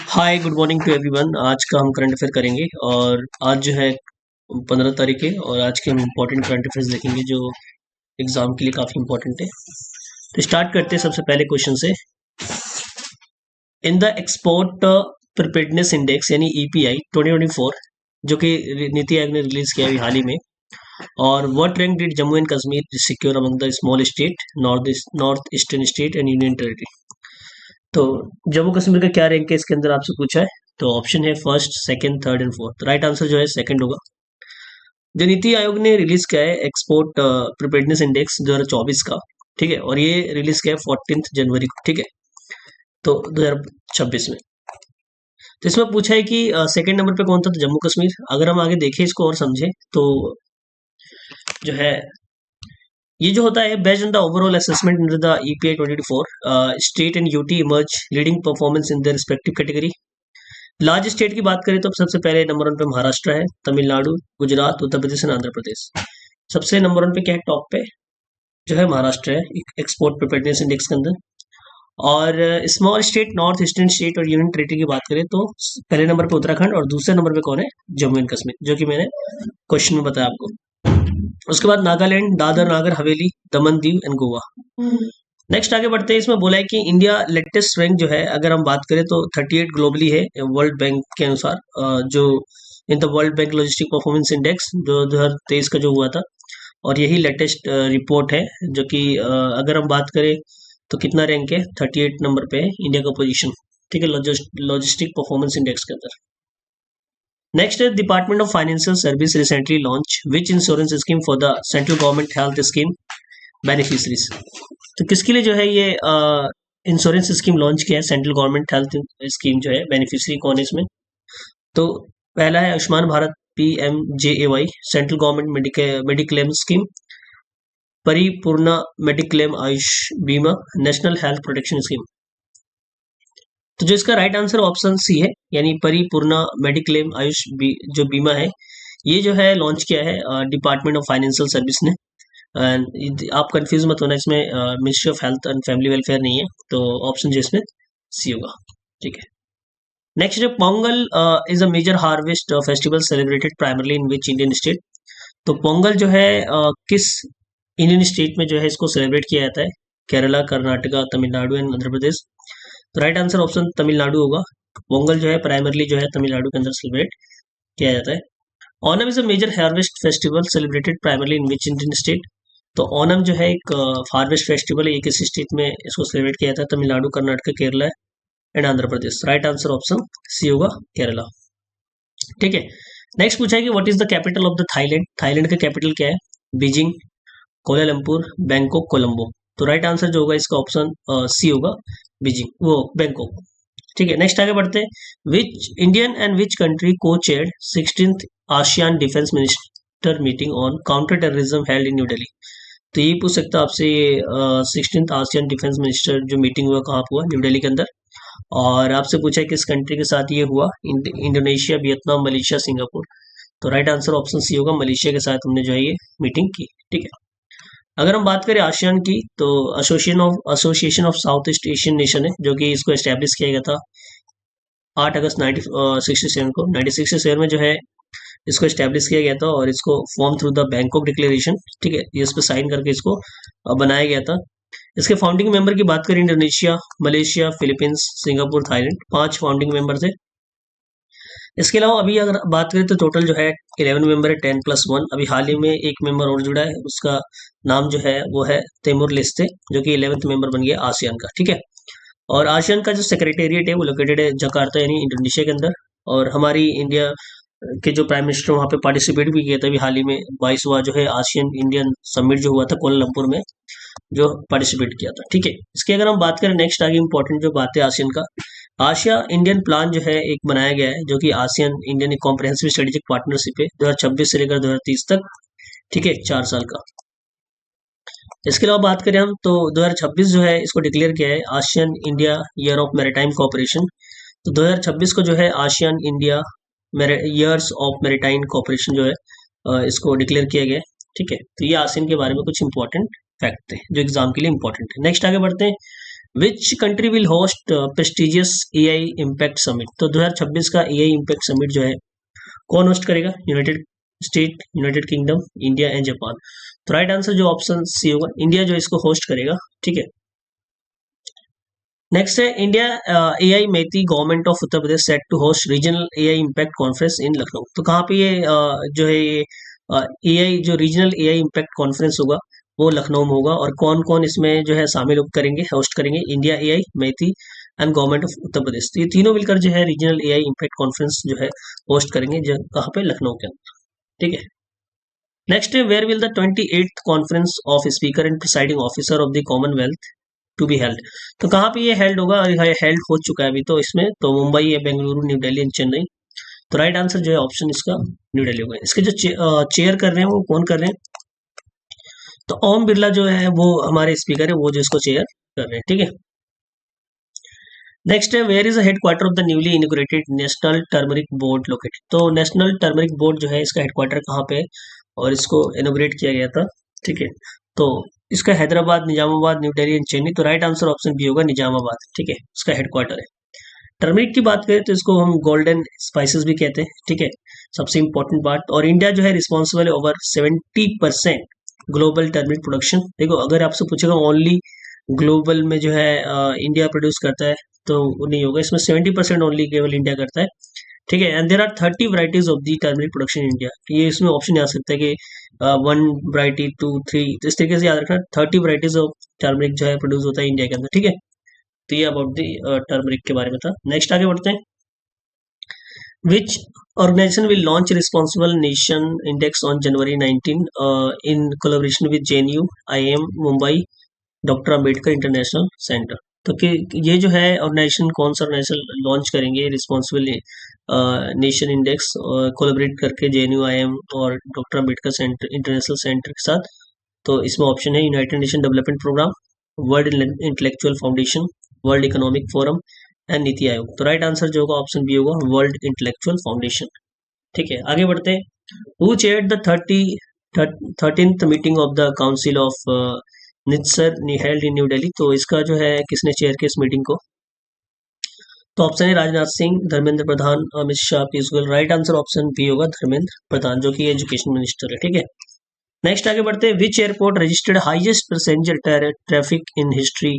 Hi good morning to everyone. आज का हम करंट अफेयर करेंगे और आज जो है 15 तारीख है और आज के हम इम्पोर्टेंट करंट अफेयर्स देखेंगे जो एग्जाम के लिए काफ़ी इम्पोर्टेंट है। तो स्टार्ट करते हैं सबसे पहले क्वेश्चन से। In the export preparedness index यानी ईपीआई 2024 जो कि नीति आयोग ने रिलीज किया है हाल ही में, और what rank did Jammu and Kashmir secure among the small state, north eastern state and union territory. तो जम्मू कश्मीर का क्या रैंक है इसके अंदर आपसे पूछा है। तो ऑप्शन है first, second, third and fourth. Right answer जो है सेकंड होगा। जो नीति आयोग ने रिलीज किया है एक्सपोर्ट प्रिपेयर्डनेस इंडेक्स 2024 का, ठीक है, और ये रिलीज किया है 14 जनवरी को, ठीक है, तो 2026 में। तो इसमें पूछा है कि सेकंड नंबर पे कौन था, तो जम्मू कश्मीर। अगर हम आगे देखें इसको और समझे तो जो है ये जो होता है based on the overall assessment under the EPI 2024, state and UT emerge leading performance in their respective category. Large state की बात करें तो सबसे पहले नंबर वन पे महाराष्ट्र है, तमिलनाडु, गुजरात, उत्तर प्रदेश एंड आंध्र प्रदेश। सबसे नंबर वन पे क्या है, टॉप पे जो है महाराष्ट्र है एक्सपोर्ट प्रिपेयर्डनेस इंडेक्स के अंदर। और small state, north eastern state और यूनियन टेरिटरी की बात करें तो पहले नंबर पे उत्तराखंड और दूसरे नंबर पे कौन है, जम्मू एंड कश्मीर, जो कि मैंने क्वेश्चन में बताया आपको। उसके बाद नागालैंड, दादर नागर हवेली, दमन दीव एंड गोवा। नेक्स्ट आगे बढ़ते हैं। इसमें बोला है कि इंडिया लेटेस्ट रैंक जो है अगर हम बात करें तो 38 ग्लोबली है वर्ल्ड बैंक के अनुसार, जो in the world bank logistic performance index जो 2023 का जो हुआ था, और यही लेटेस्ट रिपोर्ट है जो कि अगर हम बात करें तो कितना रैंक है, 38 नंबर पे है इंडिया का पोजीशन, ठीक है, लॉजिस्टिक परफॉर्मेंस इंडेक्स के अंदर। नेक्स्ट है department of financial service recently launch which insurance scheme for the central government health scheme beneficiaries. तो किसके लिए जो है ये इंश्योरेंस स्कीम लॉन्च किया है, सेंट्रल गवर्नमेंट हेल्थ स्कीम जो है, बेनिफिशरी कौन है इसमें। तो पहला है Ayushman Bharat PMJAY central government mediclaim scheme, Paripoorna mediclaim Ayush Bima, national health protection scheme. तो जो इसका राइट आंसर ऑप्शन सी है, यानी परिपूर्णा मेडिक्लेम आयुष जो बीमा है, ये जो है लॉन्च किया है डिपार्टमेंट ऑफ फाइनेंशियल सर्विस ने। एंड आप कंफ्यूज मत होना, इसमें ministry of health and family welfare नहीं है, तो ऑप्शन जो इसमें सी होगा, ठीक है। नेक्स्ट है Pongal is a major harvest festival celebrated primarily in which Indian state. तो पोंगल जो है किस इंडियन स्टेट में जो है इसको सेलिब्रेट किया जाता है, केरला, कर्नाटका, तमिलनाडु एंड आंध्र प्रदेश। तो राइट आंसर ऑप्शन तमिलनाडु होगा। पोंगल जो है प्राइमरली जो है तमिलनाडु के अंदर सेलिब्रेट किया जाता है। Onam is a major harvest festival celebrated primarily in which Indian state. तो ओनम जो है एक हार्वेस्ट फेस्टिवल है, ये किसी स्टेट में इसको सेलिब्रेट किया जाता है, Tamil Nadu, Karnataka, Kerala and Andhra Pradesh. Right answer option C होगा, केरला, ठीक है। नेक्स्ट पूछा है कि what is the capital of the Thailand. Thailand का कैपिटल क्या है, बीजिंग, कोलालमपुर, बैंकॉक, कोलंबो। तो राइट आंसर जो होगा इसका ऑप्शन सी होगा, बीजिंग, वो बैंकॉक, ठीक है। नेक्स्ट आगे बढ़ते हैं। Which Indian and which country को chaired 16th ASEAN defence minister meeting on counter terrorism held in New Delhi. तो ये पूछ सकता है आपसे, ये 16th आसियान डिफेंस मिनिस्टर जो मीटिंग हुआ कहाँ हुआ, न्यू दिल्ली के अंदर। और आपसे पूछा है किस कंट्री के साथ ये हुआ, इंडोनेशिया, वियतनाम, मलेशिया, सिंगापुर। तो राइट आंसर ऑप्शन सी होगा, मलेशिया के साथ हमने जो है ये मीटिंग की, ठीक है। अगर हम बात करें आसियान की, तो association of south east Asian nation है जो कि इसको एस्टेब्लिश किया गया था 8 अगस्त 1967 को। 1967 में जो है इसको एस्टेब्लिश किया गया था और इसको form through the Bangkok declaration, ठीक है, ये इस पर साइन करके इसको बनाया गया था। इसके फाउंडिंग मेंबर की बात करें, Indonesia, Malaysia, Philippines, Singapore, Thailand, 5 founding member थे। इसके अलावा अभी अगर बात करें तो टोटल जो है 11 मेंबर है, 10+1। अभी हाल ही में एक मेंबर और जुड़ा है, उसका नाम जो है वो है तैमूर लेस्ते, जो कि 11th मेंबर बन गया आसियान का, ठीक है। और आसियान का जो सेक्रेटेरिएट है वो लोकेटेड है जकार्ता यानी इंडोनेशिया के अंदर। और हमारी इंडिया के जो प्राइम मिनिस्टर वहाँ पे पार्टिसिपेट भी किया था अभी हाल ही में, 22वां जो है आसियन इंडियन समिट जो हुआ था कोलालमपुर में, जो पार्टिसिपेट किया था, ठीक है। इसकी अगर हम बात करें नेक्स्ट आगे इंपॉर्टेंट जो बात है आसियन का, आसिया इंडियन प्लान जो है एक बनाया गया है जो कि आसियन इंडियन एक कॉम्प्रहेंसिव स्ट्रेटेजिक पार्टनरशिप है 2026 से लेकर 2030 तक, ठीक है, 4 साल का। इसके अलावा बात करें हम तो 2026 जो है इसको डिक्लेयर किया है ASEAN India year of maritime cooperation. तो 2026 को जो है ASEAN India years of maritime cooperation जो है इसको डिक्लेयर किया गया है, ठीक है। तो ये आसियन के बारे में कुछ इंपॉर्टेंट फैक्ट थे जो एग्जाम के लिए इंपॉर्टेंट है। नेक्स्ट आगे बढ़ते हैं। Which country will host prestigious AI impact summit? तो 2026 का एआई इम्पैक्ट समिट जो है कौन होस्ट करेगा? United state, United kingdom, India and Japan. तो राइट आंसर जो ऑप्शन सी होगा, इंडिया जो इसको होस्ट करेगा। ठीक है, नेक्स्ट है India AI MeitY government of Uttar Pradesh set to host regional AI impact conference in Lucknow. तो कहाँ पे ये जो है ये एआई जो रीजनल एआई इम्पैक्ट कॉन्फ्रेंस होगा वो लखनऊ में होगा, और कौन कौन इसमें जो है शामिल करेंगे, होस्ट करेंगे? India AI MeitY and government of Uttar Pradesh. तो ये तीनों मिलकर जो है रीजनल एआई इम्पैक्ट कॉन्फ्रेंस जो है होस्ट करेंगे, जो कहाँ पे? लखनऊ के अंदर। ठीक है, नेक्स्ट है where will the 28th conference of speaker and presiding officer of the Commonwealth to be held? तो कहाँ पे ये हेल्ड होगा? और ये हेल्ड हो चुका है अभी तो इसमें, तो मुंबई है, बेंगलुरु, न्यू दिल्ली एंड चेन्नई। तो राइट आंसर जो है ऑप्शन इसका न्यू दिल्ली होगा। इसके जो चेयर कर रहे हैं वो कौन कर रहे हैं? तो ओम बिरला जो है वो हमारे स्पीकर है, वो जो इसको चेयर कर रहे हैं। ठीक है, नेक्स्ट है where is the headquarter of the newly inaugurated national turmeric board located? तो नेशनल टर्मरिक बोर्ड जो है इसका हेडक्वार्टर कहाँ पे है और इसको इनोग्रेट किया गया था? ठीक है, तो इसका हैदराबाद, निजामाबाद, न्यू दिल्ली एंड चेन्नई। तो राइट आंसर ऑप्शन बी होगा, निजामाबाद। ठीक है, इसका हेडक्वार्टर है। टर्मरिक की बात करें तो इसको हम गोल्डन स्पाइसेस भी कहते हैं। ठीक है, सबसे इंपॉर्टेंट बात, और इंडिया जो है रिस्पॉन्सिबल है ओवर 70% ग्लोबल टर्मरिक प्रोडक्शन। देखो, अगर आपसे पूछेगा ओनली ग्लोबल में जो है इंडिया प्रोड्यूस करता है, तो वो नहीं होगा, इसमें 70% ओनली केवल इंडिया करता है। ठीक है, and there are 30 varieties of the turmeric production in India. ये इसमें ऑप्शन आ सकता है कि 1 वराइटी, 2, 3, तो इस तरीके से याद रखना, 30 वराइटीज ऑफ टर्मरिक जो है प्रोड्यूस होता है इंडिया के अंदर। ठीक है, तो ये अबाउट दी टर्मरिक के बारे में था। नेक्स्ट आगे बढ़ते हैं। Which organisation will launch responsible nation index on January 19 in collaboration with JNU, IIM Mumbai, doctor Ambedkar international centre? तो कि ये जो है ऑर्गेनाइजेशन, कौन सा ऑर्गेनाइजेशन लॉन्च करेंगे रिस्पॉन्सिबल नेशन इंडेक्स कोलैबोरेट करके जेएनयू, आईएम और doctor Ambedkar centre international centre के साथ? तो इसमें ऑप्शन है United Nation Development Programme, World Intellectual Foundation, World Economic Forum and NITI Aayog. तो राइट आंसर जो होगा ऑप्शन बी होगा, वर्ल्ड इंटेलेक्चुअल फाउंडेशन। ठीक है, आगे बढ़ते हैं। Who chaired the 13th meeting of the council of NITSER held in New Delhi? तो इसका जो है किसने चेयर किया इस मीटिंग को? तो ऑप्शन है Rajnath Singh, Dharmendra Pradhan, Amit Shah, Piyush Goyal. Right answer option B होगा, धर्मेंद्र प्रधान, जो कि एजुकेशन मिनिस्टर है। ठीक है, नेक्स्ट आगे बढ़ते हैं। Which airport registered highest passenger traffic in history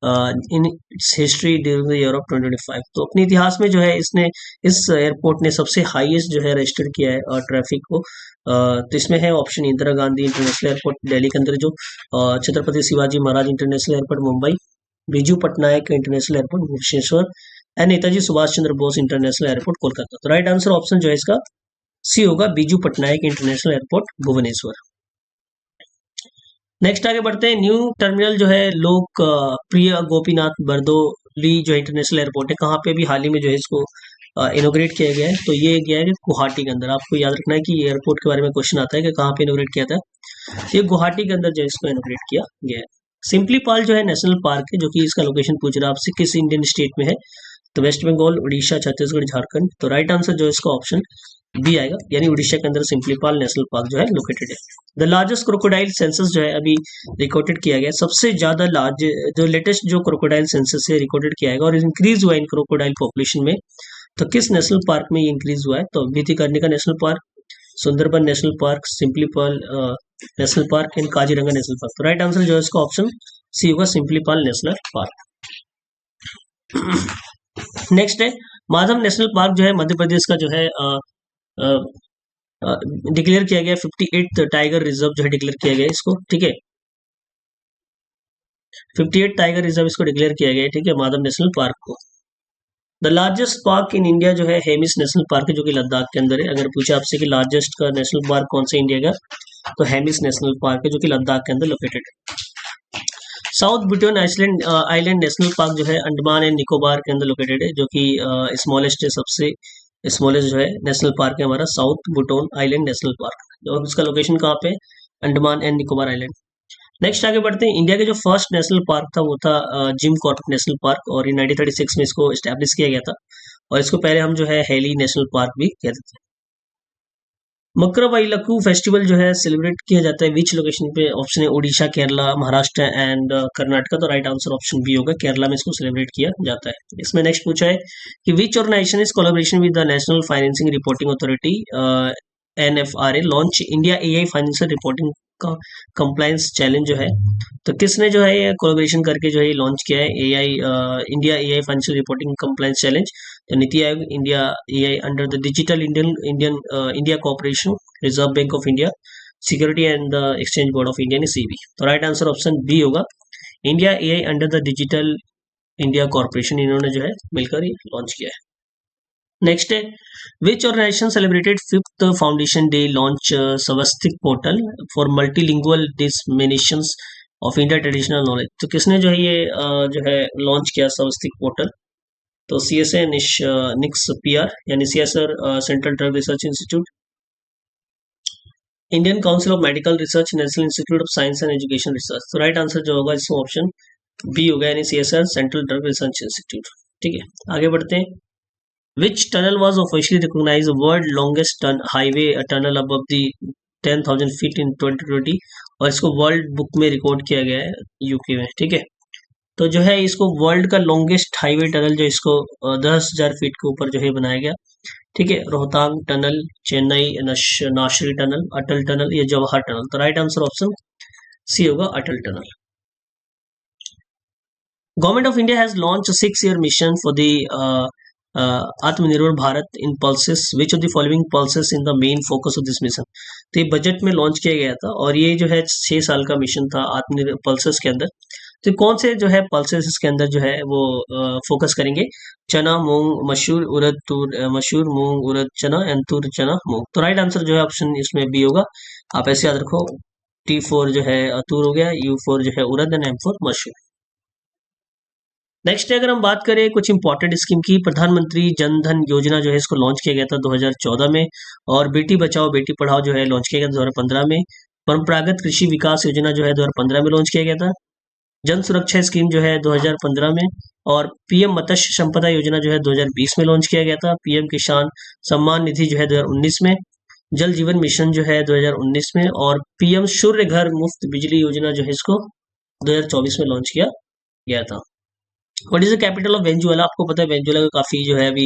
in its history during the year of 2025? तो अपने इतिहास में जो है इसने, इस एयरपोर्ट ने सबसे हाईएस्ट जो है रजिस्टर्ड किया है ट्रैफिक को। तो इसमें है option Indira Gandhi international airport Delhi के अंदर, जो Chhatrapati Shivaji Maharaj international airport Mumbai, Biju Patnaik international airport Bhubaneswar and Netaji Subhash Chandra Bose international airport Kolkata. तो राइट आंसर ऑप्शन जो है इसका सी होगा, Biju Patnaik international airport Bhubaneswar. Next आगे बढ़ते हैं। न्यू टर्मिनल जो है लोक प्रिय गोपीनाथ बरदोली जो इंटरनेशनल एयरपोर्ट है, कहाँ पे भी हाल ही में जो है इसको इनोग्रेट किया गया है? तो ये गया है गुवाहाटी के अंदर। आपको याद रखना है कि एयरपोर्ट के बारे में क्वेश्चन आता है कि कहाँ पे इनोग्रेट किया था। ये गुवाहाटी के अंदर जो है इसको इनोग्रेट किया गया है। सिंपली पाल जो है नेशनल पार्क है, जो कि इसका लोकेशन पूछ रहा है आपसे, किस इंडियन स्टेट में है? तो वेस्ट बंगाल, उड़ीसा, छत्तीसगढ़, झारखंड। तो राइट आंसर जो है इसका ऑप्शन बी आएगा, यानी उड़ीसा के अंदर सिंपली पाल नेशनल पार्क जो है लोकेटेड है। द लार्जेस्ट क्रोकोडाइल सेंसस जो है अभी रिकॉर्डेड किया गया, सबसे ज्यादा लार्ज जो लेटेस्ट जो क्रोकोडाइल सेंसस है रिकॉर्डेड किया गया और इंक्रीज हुआ इन क्रोकोडाइल पॉपुलेशन में। तो किस नेशनल पार्क में ये इंक्रीज हुआ है? तो Bhitarkanika national park, Sundarban national park, Simlipal national park and Kaziranga national park. तो राइट आंसर जो है इसका ऑप्शन सी होगा, Simlipal national park. Next है माधव नेशनल पार्क जो है मध्य प्रदेश का जो है डिक्लेयर किया गया, 58th टाइगर रिजर्व जो है डिक्लेयर किया गया इसको। ठीक है, 58 टाइगर रिजर्व इसको डिक्लेयर किया गया है। ठीक है, माधव नेशनल पार्क को। The largest park in India जो है हेमिस नेशनल पार्क है, जो कि लद्दाख के अंदर है। अगर पूछे आपसे कि लार्जेस्ट का नेशनल पार्क कौन सा इंडिया का, तो हेमिस नेशनल पार्क है, जो कि लद्दाख के अंदर लोकेटेड है। South Button island island national park जो है अंडमान एंड निकोबार के अंदर लोकेटेड है, जो कि स्मॉलेस्ट है, सबसे स्मॉलेस्ट जो है नेशनल पार्क है हमारा south Button island national park. और उसका लोकेशन कहाँ पे? Andaman and Nicobar island. Next आगे बढ़ते हैं। इंडिया के जो फर्स्ट नेशनल पार्क था वो था जिम कॉर्बेट नेशनल पार्क, और इन 1936 में इसको स्टैब्लिश किया गया था, और इसको पहले हम जो है हेली नेशनल पार्क भी कहते थे। मकरवाइलक्कू फेस्टिवल जो है सेलिब्रेट किया जाता है विच लोकेशन पे? ऑप्शन है उड़ीसा, केरला, महाराष्ट्र एंड कर्नाटका। तो राइट आंसर ऑप्शन बी होगा, केरला में इसको सेलिब्रेट किया जाता है। इसमें नेक्स्ट पूछा है कि which organisation is collaboration with the national financing reporting authority NFRA launch India AI financial reporting का कंप्लायंस चैलेंज जो है, तो किसने जो है ये कोलैबोरेशन करके जो है लॉन्च किया है AI India AI financial reporting compliance challenge? तो NITI Aayog, India AI under the digital India corporation, reserve bank of India, security and the exchange board of India ने CB। तो राइट आंसर ऑप्शन बी होगा, India AI under the digital India corporation, इन्होंने जो है मिलकर ये launch किया है। नेक्स्ट है which organization celebrated fifth foundation day launch Swastik portal for multilingual disseminations of India traditional knowledge? तो किसने जो है ये जो है लॉन्च किया स्वस्तिक पोर्टल? तो CSA निक्स PR यानी CSR central drug research institute, Indian council of medical research, national institute of science and education research. तो राइट आंसर जो होगा इसमें ऑप्शन बी होगा, यानी CSR central drug research institute. ठीक है, आगे बढ़ते हैं। Which tunnel was officially recognized world longest highway tunnel above the 10,000 feet in 2020 और इसको वर्ल्ड बुक में रिकॉर्ड किया गया है UK में? ठीक है, तो जो है इसको वर्ल्ड का लॉन्गेस्ट हाईवे टनल जो इसको 10,000 फीट के ऊपर जो है बनाया गया। ठीक है, Rohtang tunnel, Chennai Nashri tunnel, Atal tunnel या जवाहर टनल? तो राइट आंसर ऑप्शन सी होगा, Atal tunnel. Government of India has launch 6-year mission for the Aatmanirbhar Bharat in pulses, which of the following pulses in the main focus of this mission? तो ये budget में launch किया गया था और ये जो है 6 साल का मिशन था आत्मनिर्भर पल्सेस के अंदर। तो कौन से जो है पल्सेस इसके अंदर जो है वो फोकस करेंगे? चना, मूंग, मसूर, उड़द, तूर, मसूर, मूंग, उड़द, चना एंड तूर, चना, मूंग। तो राइट आंसर जो है ऑप्शन इसमें बी होगा। आप ऐसे याद रखो, T4 जो है तूर हो गया, U4 जो है उड़द एंड M4 मसूर। नेक्स्ट अगर हम बात करें कुछ इंपॉर्टेंट स्कीम की, प्रधानमंत्री जन धन योजना जो है इसको लॉन्च किया गया था 2014 में, और बेटी बचाओ बेटी पढ़ाओ जो है लॉन्च किया गया 2015 में। परंपरागत कृषि विकास योजना जो है 2015 में लॉन्च किया गया था। जन सुरक्षा स्कीम जो है 2015 में, और PM मत्स्य संपदा योजना जो है 2020 में लॉन्च किया गया था। PM किसान सम्मान निधि जो है 2019 में, जल जीवन मिशन जो है 2019 में, और PM सूर्य घर मुफ्त बिजली योजना जो है इसको 2024 में लॉन्च किया गया था। What is the capital of Venezuela? आपको पता है वेनेजुएला का काफी जो है अभी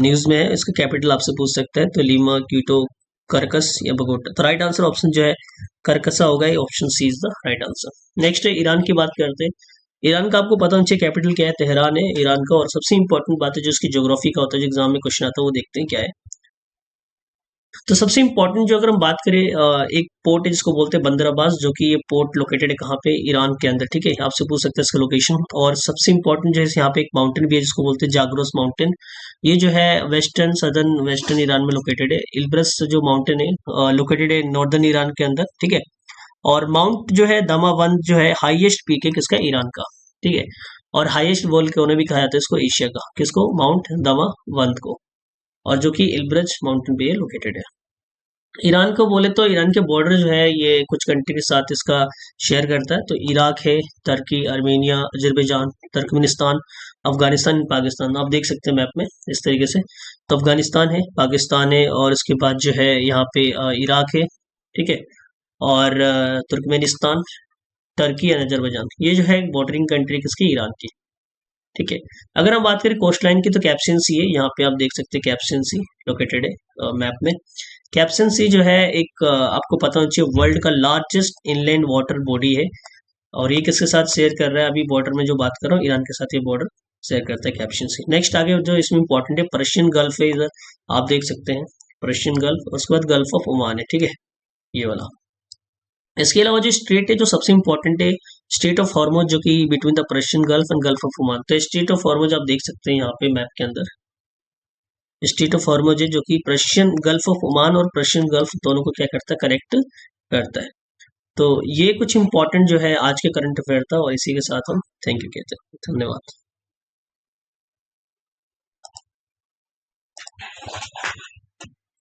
न्यूज में है, इसका कैपिटल आपसे पूछ सकता है, तो लीमा, क्यूटो, करकस या बगोटा? तो राइट आंसर ऑप्शन जो है करकसा होगा, ये option C is the right answer. Next है ईरान की बात करते हैं। ईरान का आपको पता होना चाहिए कैपिटल क्या है, तेहरान है ईरान का। और सबसे इंपॉर्टेंट बात है जो उसकी ज्योग्राफी का होता है, जो एग्जाम में क्वेश्चन आता है, वो देखते हैं क्या है। तो सबसे इंपॉर्टेंट जो अगर हम बात करें, एक पोर्ट है जिसको बोलते हैं बंदर अब्बास, जो कि ये पोर्ट लोकेटेड है कहाँ पे? ईरान के अंदर। ठीक है, आपसे पूछ सकते हैं इसका लोकेशन। और सबसे इंपॉर्टेंट जो है यहाँ पे एक माउंटेन भी है जिसको बोलते हैं जाग्रोस माउंटेन। ये जो है वेस्टर्न ईरान में लोकेटेड है। इल्ब्रस जो माउंटेन है लोकेटेड है नॉर्दर्न ईरान के अंदर। ठीक है, और माउंट जो है दमावंद जो है हाईएस्ट पीक है किसका? ईरान का। ठीक है, और हाईएस्ट वोल्केनो भी कहा जाता है इसको एशिया का, किसको? माउंट दमावंद को, और जो कि इल्ब्रज माउंटेन पे लोकेटेड है। ईरान को बोले तो ईरान के बॉर्डर जो है ये कुछ कंट्री के साथ इसका शेयर करता है। तो इराक है, तुर्की, Armenia, Azerbaijan, Turkmenistan, Afghanistan, Pakistan. आप देख सकते हैं मैप में इस तरीके से। तो अफगानिस्तान है, पाकिस्तान है, और इसके बाद जो है यहाँ पे इराक है। ठीक है, और तुर्कमेनिस्तान, तुर्की एंड अजरबैजान, ये जो है बॉर्डरिंग कंट्री किसकी? ईरान की। ठीक है, अगर हम बात करें कोस्ट लाइन की, तो कैप्शन सी है, यहाँ पे आप देख सकते हैं कैप्शन सी लोकेटेड है मैप में। कैप्शन सी जो है एक आपको पता होना चाहिए वर्ल्ड का लार्जेस्ट इनलैंड वाटर बॉडी है, और ये किसके साथ शेयर कर रहा है? अभी बॉर्डर में जो बात कर रहा हूँ, ईरान के साथ ये बॉर्डर शेयर करता है कैप्शन सी। नेक्स्ट आगे जो इसमें इंपॉर्टेंट है, पर्शियन गल्फ है इधर, आप देख सकते हैं पर्शियन गल्फ। उसके बाद गल्फ ऑफ ओमान है। ठीक है, ये वाला। इसके अलावा जो स्ट्रेट है जो सबसे इंपॉर्टेंट है, स्ट्रेट ऑफ हॉर्मुज, जो कि between the Persian gulf and gulf of Oman. तो स्ट्रेट ऑफ हॉर्मुज आप देख सकते हैं यहाँ पे मैप के अंदर, स्ट्रेट ऑफ हॉर्मुज है जो कि पर्शियन गल्फ ऑफ ओमान और पर्शियन गल्फ दोनों को क्या करता है? कनेक्ट करता है। तो ये कुछ इंपॉर्टेंट जो है आज के करंट अफेयर था, और इसी के साथ हम थैंक यू कहते हैं। धन्यवाद।